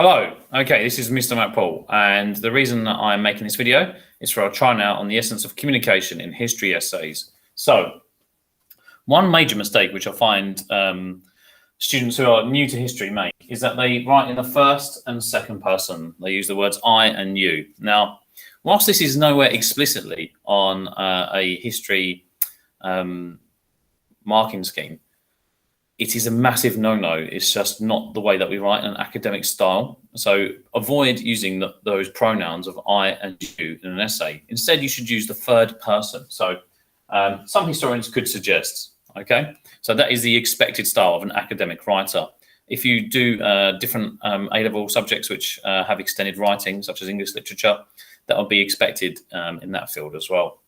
Hello. Okay, this is Mr. Mack-Poole, and the reason that I'm making this video is for a try out on the essence of communication in history essays. So, one major mistake which I find students who are new to history make is that they write in the first and second person. They use the words I and you. Now, whilst this is nowhere explicitly on a history marking scheme, it is a massive no-no. It's just not the way that we write in an academic style. So avoid using those pronouns of I and you in an essay. Instead, you should use the third person. So some historians could suggest, okay? So that is the expected style of an academic writer. If you do different A-level subjects which have extended writing, such as English literature, that will be expected in that field as well.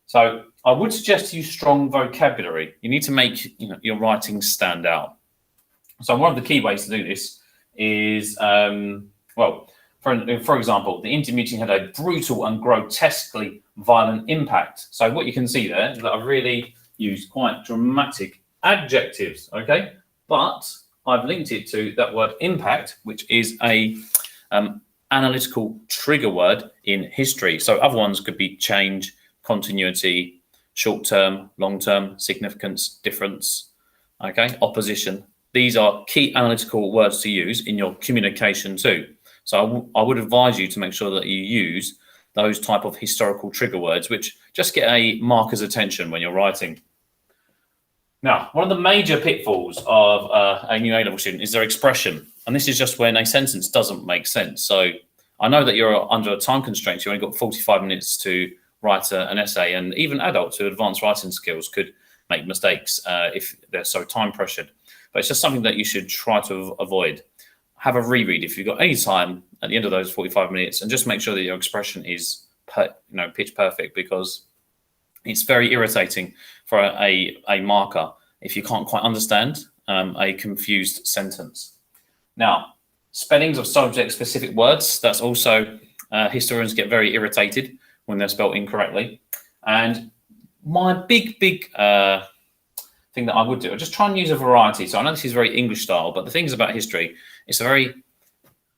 So I would suggest to use strong vocabulary. You need to make your writing stand out. So one of the key ways to do this is, well, for example, the interview meeting had a brutal and grotesquely violent impact. So what you can see there is that I've really used quite dramatic adjectives, okay? But I've linked it to that word impact, which is a analytical trigger word in history. So other ones could be change, continuity, short-term, long-term, significance, difference, okay, opposition. These are key analytical words to use in your communication too. So I would advise you to make sure that you use those type of historical trigger words, which just get a marker's attention when you're writing. Now, one of the major pitfalls of a new A-level student is their expression. And this is just when a sentence doesn't make sense. So I know that you're under a time constraint. You only got 45 minutes to write an essay, and even adults who advanced writing skills could make mistakes if they're so time pressured. But it's just something that you should try to avoid. Have a reread if you've got any time at the end of those 45 minutes, and just make sure that your expression is pitch perfect, because it's very irritating for a marker if you can't quite understand a confused sentence. Now, spellings of subject-specific words, that's also, historians get very irritated when they're spelled incorrectly. And my big thing that I would do, I just try and use a variety. So I know this is very English style, but the things about history, it's a very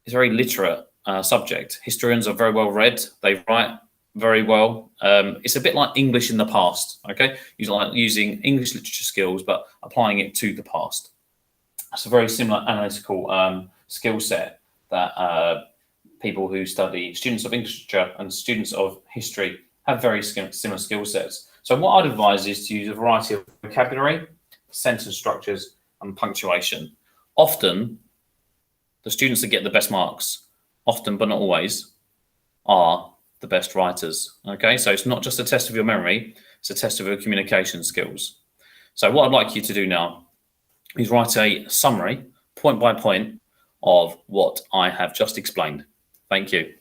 literate subject. Historians are very well read. They write very well. It's a bit like English in the past, okay? Using English literature skills, but applying it to the past. It's a very similar analytical skill set that people who study, students of English literature and students of history, have very similar skill sets. So what I'd advise is to use a variety of vocabulary, sentence structures, and punctuation. Often, the students that get the best marks, often but not always, are the best writers. Okay, so it's not just a test of your memory, it's a test of your communication skills. So what I'd like you to do now is write a summary, point by point, of what I have just explained. Thank you.